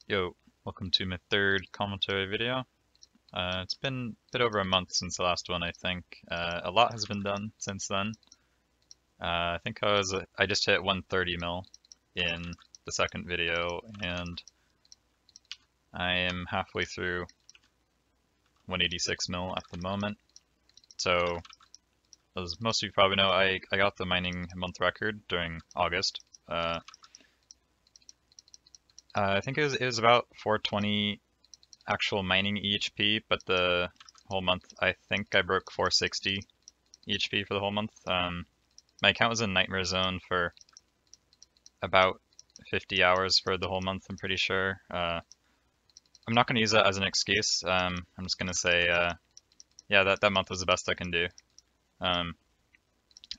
Yo, welcome to my third commentary video. It's been a bit over a month since the last one, I think. A lot has been done since then. I think I just hit 130 mil in the second video, and I am halfway through 186 mil at the moment. So, as most of you probably know, I got the mining month record during August. I think it was about 420 actual mining EHP, but the whole month I think I broke 460 EHP for the whole month. My account was in Nightmare Zone for about 50 hours for the whole month, I'm pretty sure. I'm not going to use that as an excuse. I'm just going to say, yeah, that month was the best I can do.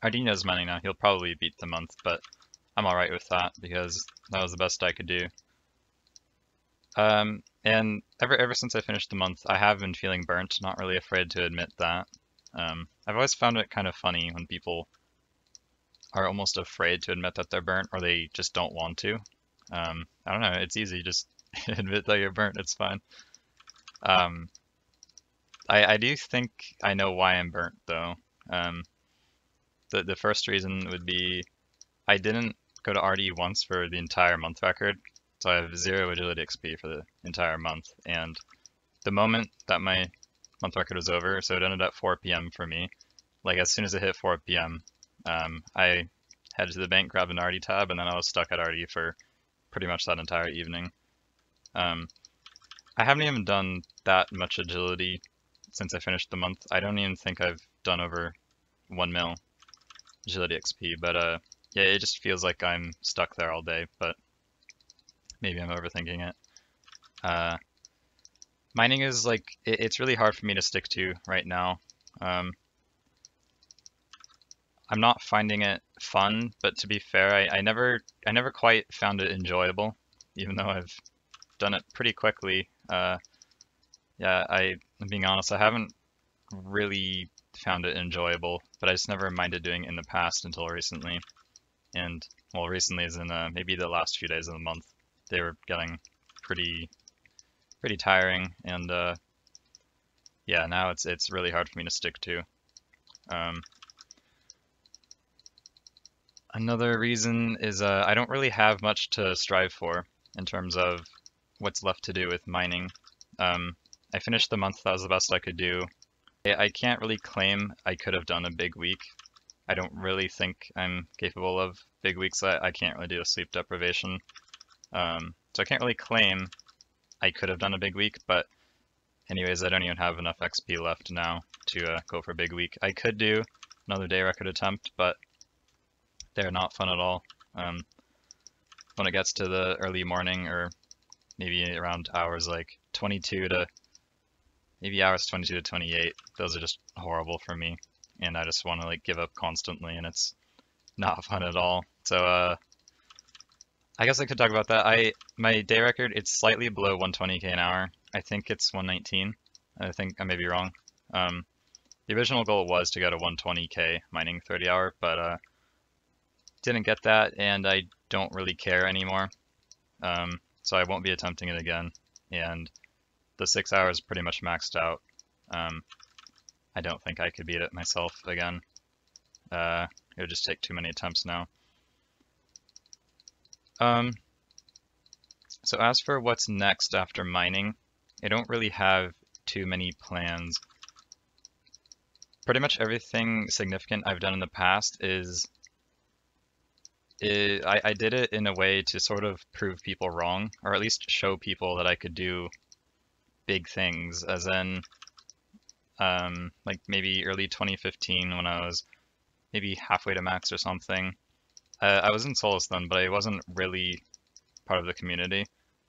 Rheynez mining now, he'll probably beat the month, but I'm alright with that because that was the best I could do. And ever since I finished the month, I have been feeling burnt, not really afraid to admit that. I've always found it kind of funny when people are almost afraid to admit that they're burnt or they just don't want to. I don't know, it's easy, just admit that you're burnt, it's fine. I do think I know why I'm burnt though. The first reason would be I didn't go to RD once for the entire month record. So I have 0 agility XP for the entire month, and the moment that my month record was over, so it ended at 4 p.m. for me, like as soon as it hit 4 p.m., I headed to the bank, grabbed an RD tab, and then I was stuck at RD for pretty much that entire evening. I haven't even done that much agility since I finished the month. I don't even think I've done over 1 mil agility XP, but yeah, it just feels like I'm stuck there all day, but maybe I'm overthinking it. Mining is like, it's really hard for me to stick to right now. I'm not finding it fun, but to be fair, I never quite found it enjoyable, even though I've done it pretty quickly. Yeah, I'm being honest, I haven't really found it enjoyable, but I just never minded doing it in the past until recently. And, well, recently is in maybe the last few days of the month. They were getting pretty tiring, and yeah, now it's really hard for me to stick to. Another reason is I don't really have much to strive for in terms of what's left to do with mining. I finished the month, that was the best I could do. I can't really claim I could have done a big week. I don't really think I'm capable of big weeks. I can't really do a sleep deprivation. So I can't really claim I could have done a big week, but anyways, I don't even have enough XP left now to go for a big week. I could do another day record attempt, but they're not fun at all. When it gets to the early morning or maybe around hours like 22 to maybe hours 22 to 28, those are just horrible for me, and I just want to like give up constantly, and it's not fun at all. So I guess I could talk about that. My day record, it's slightly below 120k an hour. I think it's 119. I think I may be wrong. The original goal was to go to 120k mining 30 hour, but didn't get that, and I don't really care anymore. So I won't be attempting it again. And the 6 hours pretty much maxed out. I don't think I could beat it myself again. It would just take too many attempts now. So as for what's next after mining, I don't really have too many plans. Pretty much everything significant I've done in the past I did it in a way to sort of prove people wrong, or at least show people that I could do big things, as in like maybe early 2015 when I was maybe halfway to max or something. I was in Solus then, but I wasn't really part of the community.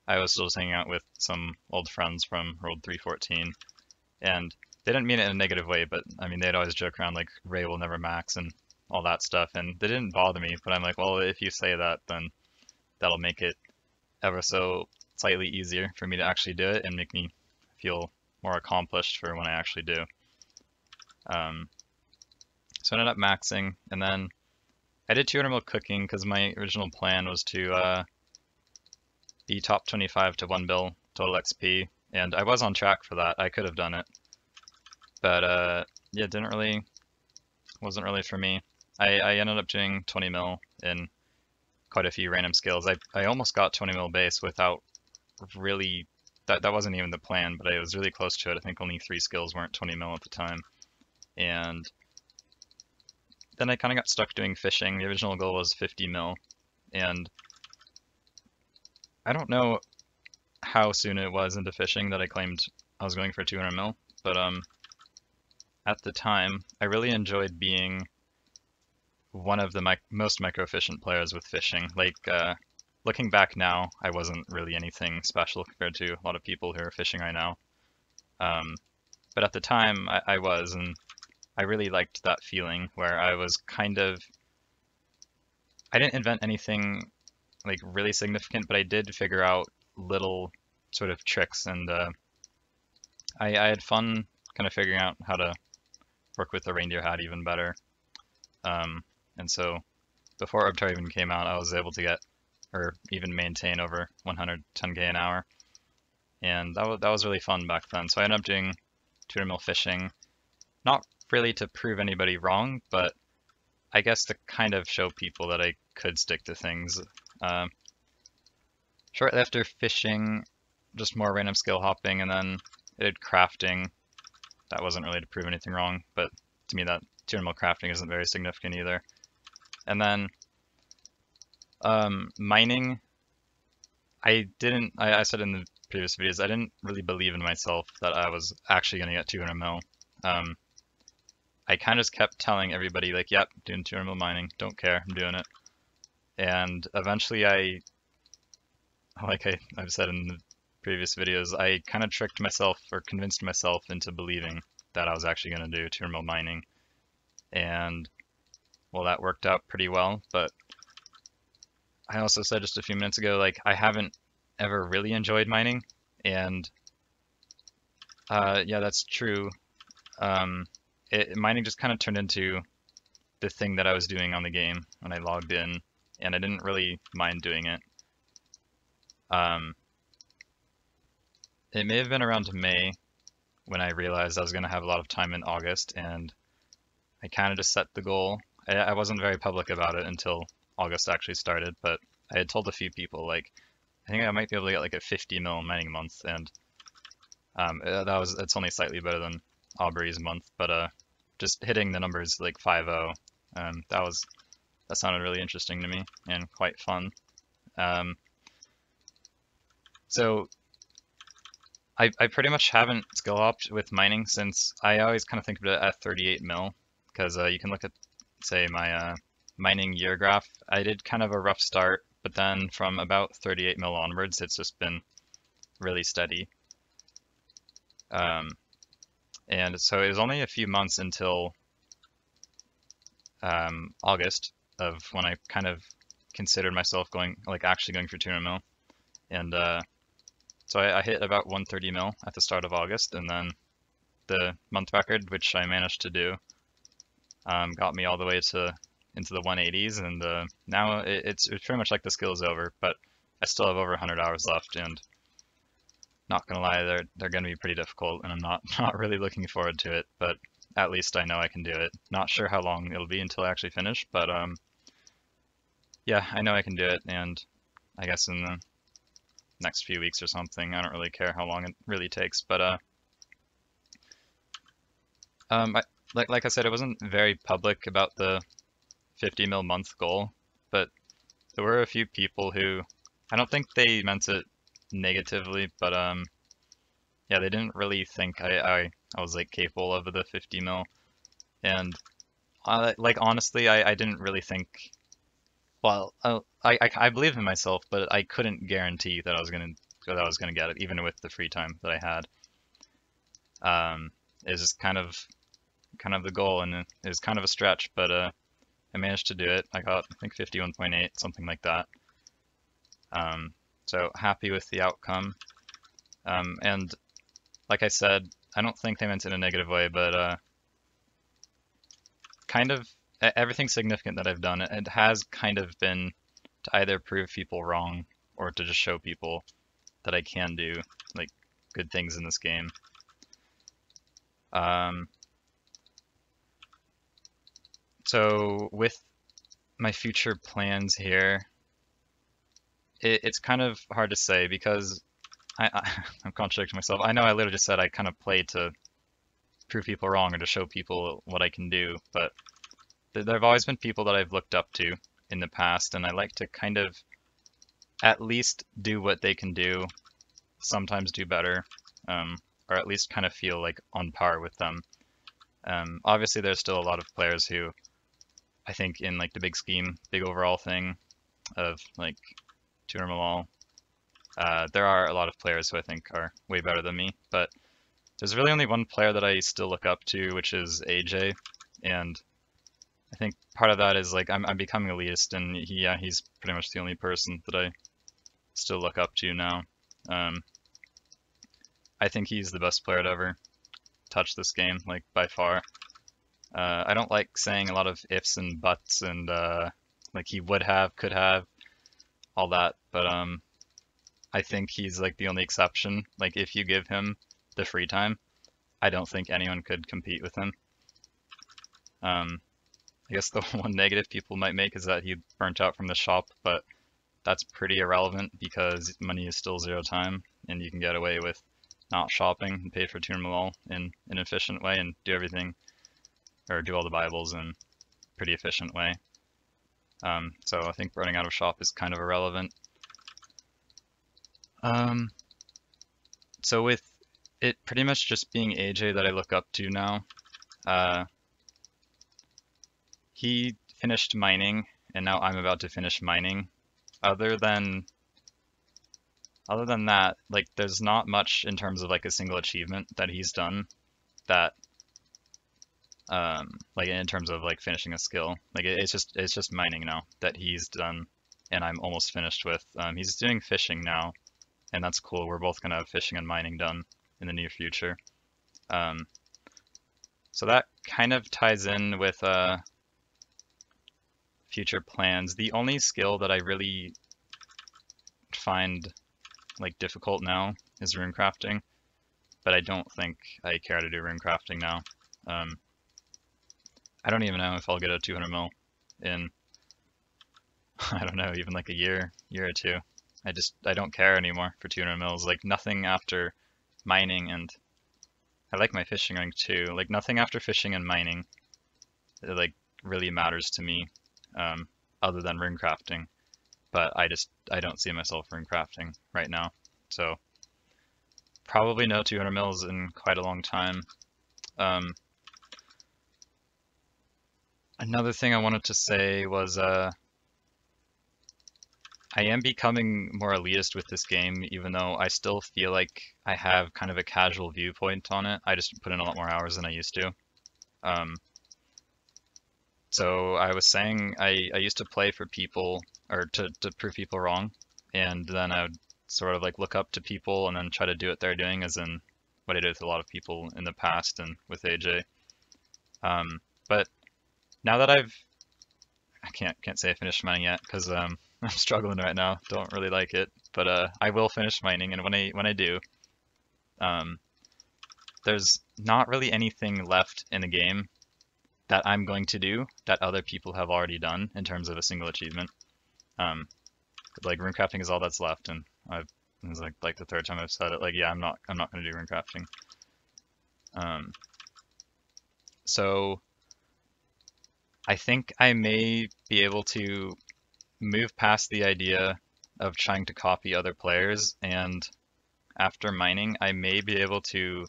I was still just hanging out with some old friends from World 314, and they didn't mean it in a negative way, but I mean, they'd always joke around like Rhey will never max and all that stuff, and they didn't bother me, but I'm like, well, if you say that, then that'll make it ever so slightly easier for me to actually do it and make me feel more accomplished for when I actually do. So I ended up maxing, and then I did 200 mil cooking because my original plan was to be top 25 to 1 bill total XP, and I was on track for that. I could have done it, but yeah, wasn't really for me. I ended up doing 20 mil in quite a few random skills. I almost got 20 mil base without really, that wasn't even the plan, but I was really close to it. I think only 3 skills weren't 20 mil at the time. And then I kind of got stuck doing fishing. The original goal was 50 mil, and I don't know how soon it was into fishing that I claimed I was going for 200 mil, but at the time, I really enjoyed being one of the most micro-efficient players with fishing. Like, looking back now, I wasn't really anything special compared to a lot of people who are fishing right now. But at the time, I was, and I really liked that feeling where I was kind of... I didn't invent anything like really significant, but I did figure out little sort of tricks, and I had fun kind of figuring out how to work with the reindeer hat even better. And so before Obtar even came out, I was able to get, or even maintain, over 110k an hour. And that was really fun back then. So I ended up doing 200 mil fishing, not really to prove anybody wrong, but I guess to kind of show people that I could stick to things. Shortly after fishing, just more random skill hopping, and then I did crafting. That wasn't really to prove anything wrong, but to me that 200 mil crafting isn't very significant either. And then mining, I said in the previous videos, I didn't really believe in myself that I was actually going to get 200 mil. I kind of just kept telling everybody, like, yep, doing 200 mil mining, don't care, I'm doing it. And eventually I've said in the previous videos, I kind of tricked myself, or convinced myself into believing that I was actually going to do 200 mil mining. And well, that worked out pretty well, but I also said just a few minutes ago, like, I haven't ever really enjoyed mining, and yeah, that's true. Mining just kind of turned into the thing that I was doing on the game when I logged in, and I didn't really mind doing it. It may have been around May when I realized I was going to have a lot of time in August, and I kind of just set the goal. I wasn't very public about it until August actually started, but I had told a few people, like, I think I might be able to get like a 50 mil mining month, and it's only slightly better than Aubrey's month, but just hitting the numbers like 5-0, that sounded really interesting to me and quite fun. So I pretty much haven't skill hopped with mining since I always kind of think of it at 38 mil, because you can look at, say, my mining year graph. I did kind of a rough start, but then from about 38 mil onwards, it's just been really steady. And so it was only a few months until August of when I kind of considered myself actually going for 200 mil. And so I hit about 130 mil at the start of August, and then the month record, which I managed to do, got me all the way into the 180s, and now it's pretty much like the skill is over, but I still have over 100 hours left, and not gonna lie, they're gonna be pretty difficult, and I'm not really looking forward to it, but at least I know I can do it. Not sure how long it'll be until I actually finish, but yeah, I know I can do it, and I guess in the next few weeks or something. I don't really care how long it really takes, but like I said, I wasn't very public about the 50 mil month goal, but there were a few people who, I don't think they meant it negatively, but yeah, they didn't really think I was like capable of the 50 mil, and like honestly, I didn't really think. Well, I believe in myself, but I couldn't guarantee that I was gonna get it, even with the free time that I had. It's just kind of the goal, and it was kind of a stretch, but I managed to do it. I got, I think, 51.8, something like that. So happy with the outcome. And like I said, I don't think they meant it in a negative way, but kind of everything significant that I've done, it has kind of been to either prove people wrong or to just show people that I can do like good things in this game. So with my future plans here, it's kind of hard to say because I'm contradicting myself. I know I literally just said I kind of play to prove people wrong or to show people what I can do, but there have always been people that I've looked up to in the past, and I like to kind of at least do what they can do, sometimes do better, or at least kind of feel like on par with them. Obviously, there's still a lot of players who I think in like the big scheme, big overall thing of like Tuner Malal, there are a lot of players who I think are way better than me, but there's really only one player that I still look up to, which is AJ, and I think part of that is like I'm becoming elitist, and he's pretty much the only person that I still look up to now. I think he's the best player to ever touch this game, like by far. I don't like saying a lot of ifs and buts and like he would have, could have, all that, but I think he's like the only exception. Like if you give him the free time, I don't think anyone could compete with him. I guess the one negative people might make is that he burnt out from the shop, but that's pretty irrelevant because money is still 0 time, and you can get away with not shopping and pay for Tuner Malal in an efficient way and do everything, or do all the Bibles in a pretty efficient way. So I think running out of shop is kind of irrelevant. So with it pretty much just being AJ that I look up to now, he finished mining, and now I'm about to finish mining. Other than that, like there's not much in terms of like a single achievement that he's done that like in terms of like finishing a skill. Like it's just mining now that he's done, and I'm almost finished with. He's doing fishing now, and that's cool. We're both gonna have fishing and mining done in the near future. So that kind of ties in with future plans. The only skill that I really find like difficult now is rune crafting, but I don't think I care to do rune crafting now. I don't even know if I'll get a 200 mil in I don't know, even like a year or two. I don't care anymore for 200 mils. Like nothing after mining, and I like my fishing ring too. Like nothing after fishing and mining like really matters to me, other than rune crafting. But I don't see myself rune crafting right now. So probably no 200 mils in quite a long time. Another thing I wanted to say was I am becoming more elitist with this game, even though I still feel like I have kind of a casual viewpoint on it. I just put in a lot more hours than I used to. So I was saying I used to play for people, or to prove people wrong, and then I would sort of like look up to people and then try to do what they're doing, as in what I did with a lot of people in the past and with AJ. But now that I can't say I finished mining yet because I'm struggling right now. Don't really like it, but I will finish mining, and when I do, there's not really anything left in the game that I'm going to do that other people have already done in terms of a single achievement. Like rune crafting is all that's left, and it's like the third time I've said it. Like yeah, I'm not going to do rune crafting. So I think I may be able to move past the idea of trying to copy other players, and after mining, I may be able to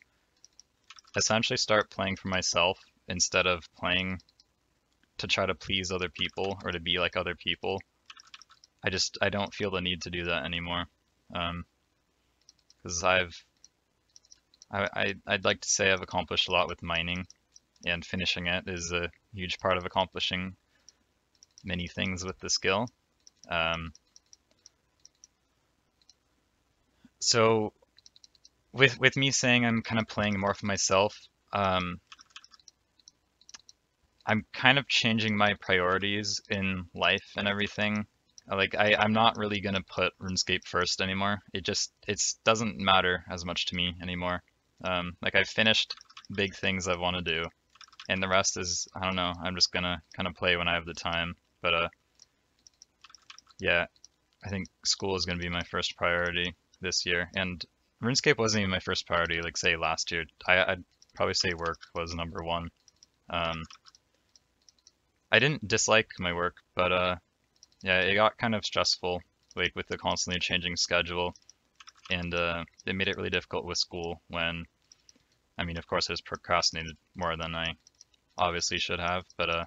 essentially start playing for myself instead of playing to try to please other people or to be like other people. I don't feel the need to do that anymore, because I'd like to say I've accomplished a lot with mining, and finishing it is a huge part of accomplishing many things with the skill. So with me saying I'm kind of playing more for myself, I'm kind of changing my priorities in life and everything. Like I'm not really gonna put RuneScape first anymore. It doesn't matter as much to me anymore. Like I've finished big things I want to do, and the rest is, I don't know. I'm just gonna kind of play when I have the time. But yeah, I think school is gonna be my first priority this year, and RuneScape wasn't even my first priority. Like say last year, I'd probably say work was number one. Um, I didn't dislike my work, but yeah, it got kind of stressful, like with the constantly changing schedule, and it made it really difficult with school when, I mean, of course, I just procrastinated more than I obviously should have, but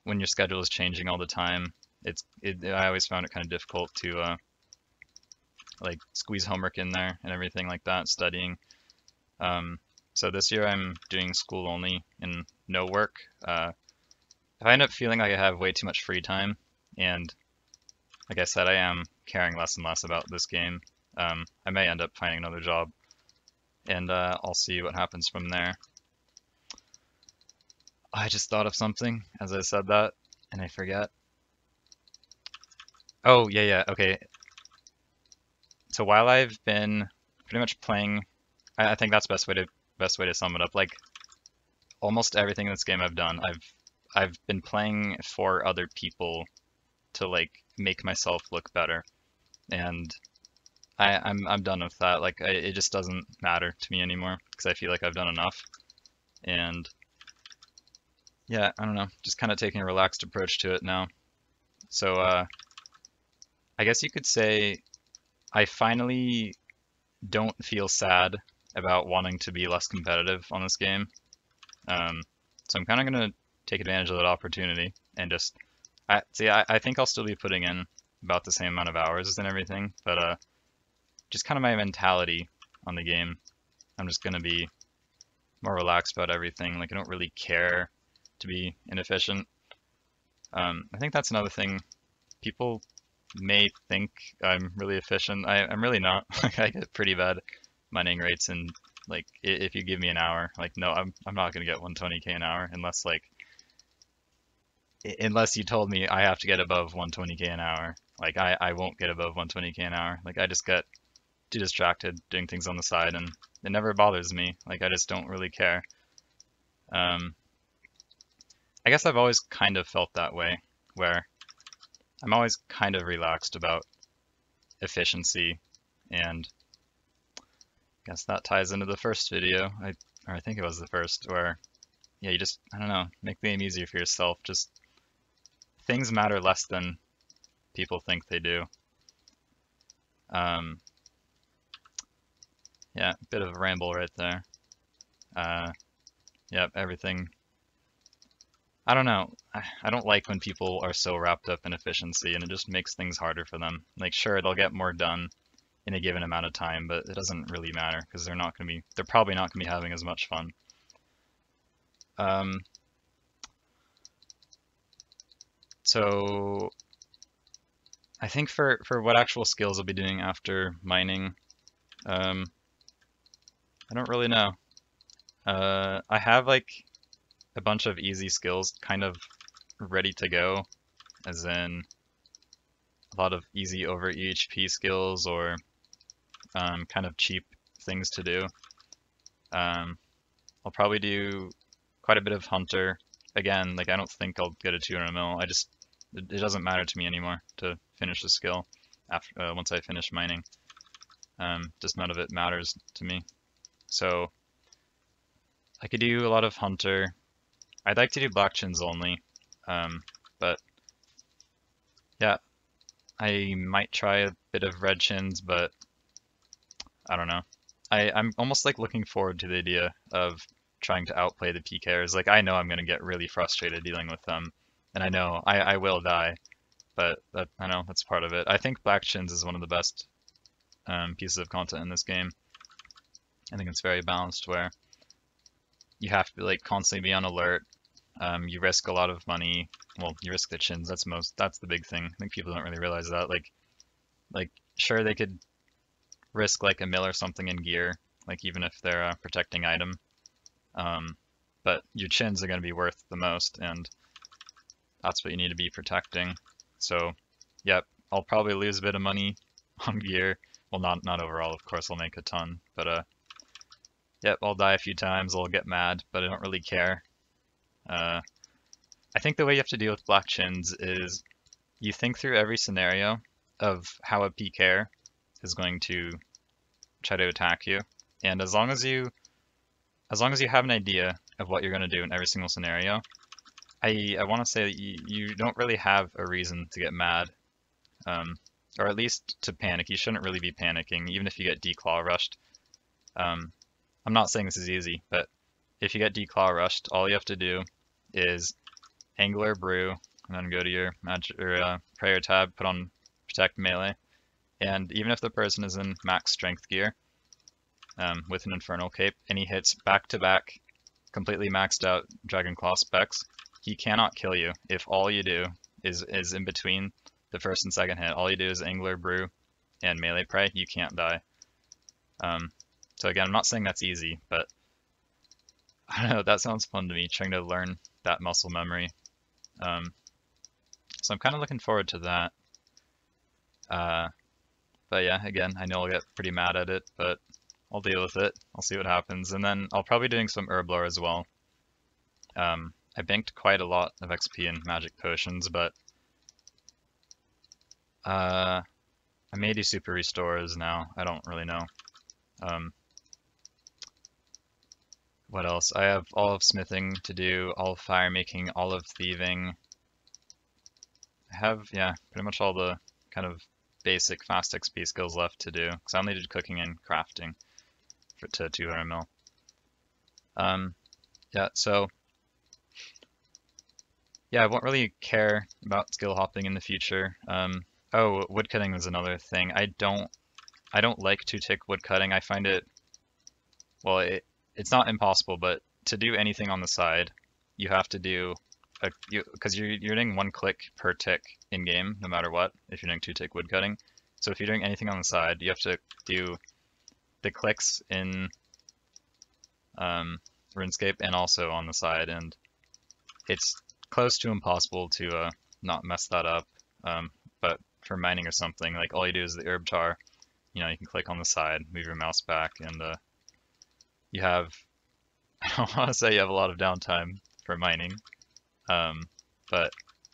when your schedule is changing all the time, I always found it kind of difficult to like squeeze homework in there and everything like that, studying. Um, so this year I'm doing school only and no work. If I end up feeling like I have way too much free time, and like I said, I am caring less and less about this game, I may end up finding another job, and I'll see what happens from there. I just thought of something as I said that, and I forget. Oh, yeah, okay. So while I've been pretty much playing, I think that's best way to sum it up. Like almost everything in this game I've done, I've been playing for other people to like make myself look better, and I'm done with that. Like it just doesn't matter to me anymore because I feel like I've done enough. And yeah, I don't know, just kind of taking a relaxed approach to it now. So I guess you could say I finally don't feel sad about wanting to be less competitive on this game. So I'm kind of gonna take advantage of that opportunity and just I think I'll still be putting in about the same amount of hours and everything, but just kind of my mentality on the game. I'm just gonna be more relaxed about everything. Like I don't really care to be inefficient. I think that's another thing. People may think I'm really efficient. I'm really not. Like I get pretty bad mining rates, and like if you give me an hour, like no, I'm not gonna get 120k an hour unless you told me I have to get above 120k an hour. Like I won't get above 120k an hour. Like I just get too distracted doing things on the side, and it never bothers me. Like I just don't really care. Um, I guess I've always kind of felt that way, where I'm always kind of relaxed about efficiency, and I guess that ties into the first video. Or I think it was the first, where yeah, you just, I don't know, make the game easier for yourself. Just things matter less than people think they do. Um, yeah, bit of a ramble right there. Yep, everything. I don't know. I don't like when people are so wrapped up in efficiency, and it just makes things harder for them. Like, sure, they'll get more done in a given amount of time, but it doesn't really matter because they're probably not gonna be having as much fun. Um, so I think for what actual skills I'll be doing after mining, um, I don't really know. I have like a bunch of easy skills kind of ready to go, as in a lot of easy over EHP skills or kind of cheap things to do. I'll probably do quite a bit of hunter. Again, like I don't think I'll get a 200 mil. It doesn't matter to me anymore to finish the skill after once I finish mining. Just none of it matters to me. So I could do a lot of hunter. I'd like to do black chins only, but yeah, I might try a bit of red chins, but I don't know. I'm almost like looking forward to the idea of trying to outplay the PKers. Like I know I'm gonna get really frustrated dealing with them, and I know I will die, but I know that's part of it. I think black chins is one of the best pieces of content in this game. I think it's very balanced where you have to like constantly be on alert. You risk a lot of money. Well, you risk the chins. That's the big thing. I think people don't really realize that. Like sure they could risk like a mil or something in gear, like even if they're a protecting item. But your chins are going to be worth the most, and that's what you need to be protecting. So yep, I'll probably lose a bit of money on gear. Well, not overall, of course, I'll make a ton, but yep, I'll die a few times, I'll get mad, but I don't really care. I think the way you have to deal with black chins is you think through every scenario of how a PKer is going to try to attack you, and as long as you have an idea of what you're going to do in every single scenario, I want to say that you don't really have a reason to get mad, or at least to panic. You shouldn't really be panicking, even if you get declaw rushed. I'm not saying this is easy, but if you get declaw rushed, all you have to do is Angler Brew, and then go to your prayer tab, put on Protect Melee, and even if the person is in max strength gear with an Infernal Cape, and he hits back-to-back completely maxed out Dragon Claw specs, he cannot kill you if all you do is in between the first and second hit. All you do is Angler Brew and Melee Pray, you can't die. So again, I'm not saying that's easy, but I don't know, that sounds fun to me, trying to learn that muscle memory. So I'm kind of looking forward to that. But yeah, again, I know I'll get pretty mad at it, but I'll deal with it. I'll see what happens. And then I'll probably doing some herb lore as well. I banked quite a lot of XP in magic potions, but I may do super restores now. I don't really know. What else? I have all of smithing to do, all of fire making, all of thieving. I have, yeah, pretty much all the kind of basic fast XP skills left to do, because I only did cooking and crafting to 200 mil. Yeah, so yeah, I won't really care about skill hopping in the future. Oh, woodcutting was another thing. I don't like 2-tick woodcutting. I find it, well, it's not impossible, but to do anything on the side, you have to do because you're doing 1 click per tick in game, no matter what, if you're doing 2-tick woodcutting. So if you're doing anything on the side, you have to do the clicks in RuneScape and also on the side, and it's close to impossible to not mess that up. But for mining or something, like all you do is the herb tar, you know, you can click on the side, move your mouse back, and you have, I don't want to say you have a lot of downtime for mining, but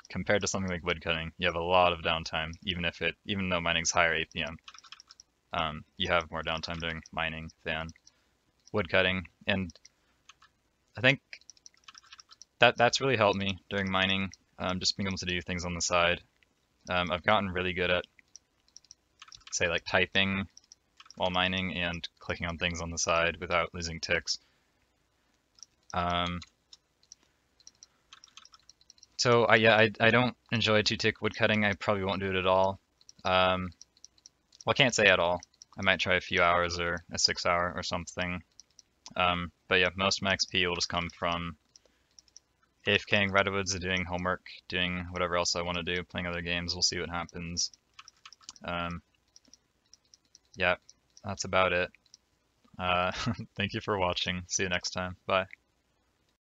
compared to something like woodcutting, you have a lot of downtime, even though mining's higher APM. You have more downtime doing mining than woodcutting, and I think that's really helped me during mining, just being able to do things on the side. I've gotten really good at, say, like typing while mining and clicking on things on the side without losing ticks. So I don't enjoy 2-tick woodcutting. I probably won't do it at all. Well, I can't say at all. I might try a few hours or a 6-hour or something. But yeah, most of my XP will just come from AFKing redwoods, doing homework, doing whatever else I want to do, playing other games. We'll see what happens. Yeah, that's about it. Thank you for watching. See you next time. Bye.